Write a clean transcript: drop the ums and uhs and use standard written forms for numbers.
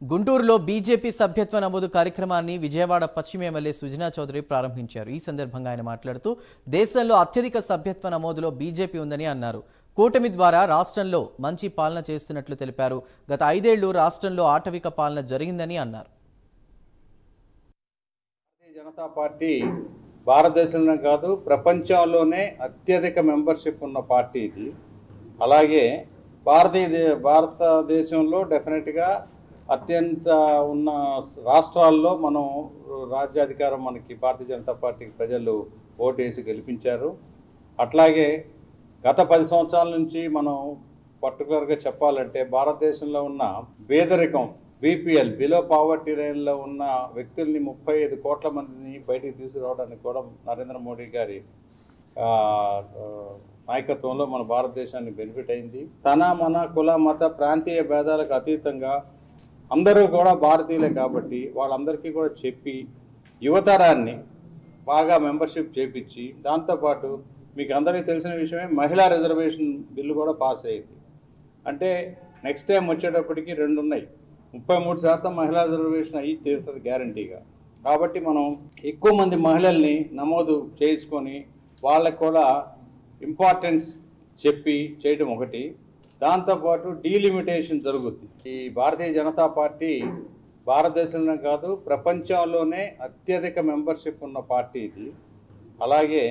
గుంటూరులో బీజేపీ సభ్యత్వ నమోదు కార్యక్రమాన్ని విజయవాడ పశ్చిమ ఎమ్మెల్యే సుజనా చౌదరి ప్రారంభించారు. ఈ సందర్భంగా ఆయన మాట్లాడుతూ దేశంలో అత్యధిక సభ్యత్వ నమోదులో బీజేపీ ఉందని అన్నారు. కూటమి ద్వారా రాష్ట్రంలో మంచి పాలన చేస్తున్నట్లు తెలిపారు. గత 5 ఏళ్లు రాష్ట్రంలో ఆటవిక పాలన జరిగిందని అన్నారు. భారతీయ జనతా పార్టీ భారతదేశంలో కాదు ప్రపంచంలోనే అత్యధిక మెంబర్షిప్ ఉన్న పార్టీ ఇది. అలాగే భారతదేశంలో డెఫినెట్గా అత్యంత ఉన్న రాష్ట్రాల్లో మనం రాజ్యాధికారం మనకి భారతీయ జనతా పార్టీకి ప్రజలు ఓటేసి గెలిపించారు. అట్లాగే గత 10 సంవత్సరాల నుంచి మనం పర్టికులర్గా చెప్పాలంటే భారతదేశంలో ఉన్న పేదరికం బీపీఎల్ బిలో పావర్టీ లైన్లో ఉన్న వ్యక్తుల్ని 35 కోట్ల మందిని బయటికి తీసుకురావడానికి కూడా నరేంద్ర మోడీ గారి నాయకత్వంలో మన భారతదేశాన్ని బెనిఫిట్ అయింది. తన మన కుల మత ప్రాంతీయ భేదాలకు అతీతంగా అందరూ కూడా భారతీయులే కాబట్టి వాళ్ళందరికీ కూడా చెప్పి యువతరాన్ని బాగా మెంబర్షిప్ చేపించి దాంతోపాటు మీకు అందరికీ తెలిసిన విషయమే మహిళా రిజర్వేషన్ బిల్లు కూడా పాస్ అయ్యింది. అంటే నెక్స్ట్ టైం వచ్చేటప్పటికి 2 ఉన్నాయి. 33% మహిళా రిజర్వేషన్ అయ్యి తీరుతుంది గ్యారంటీగా. కాబట్టి మనం ఎక్కువ మంది మహిళల్ని నమోదు చేసుకొని వాళ్ళకు కూడా ఇంపార్టెన్స్ చెప్పి చేయడం ఒకటి. దాంతోపాటు డీలిమిటేషన్ జరుగుతుంది. ఈ భారతీయ జనతా పార్టీ భారతదేశంలో కాదు ప్రపంచంలోనే అత్యధిక మెంబర్షిప్ ఉన్న పార్టీ ఇది. అలాగే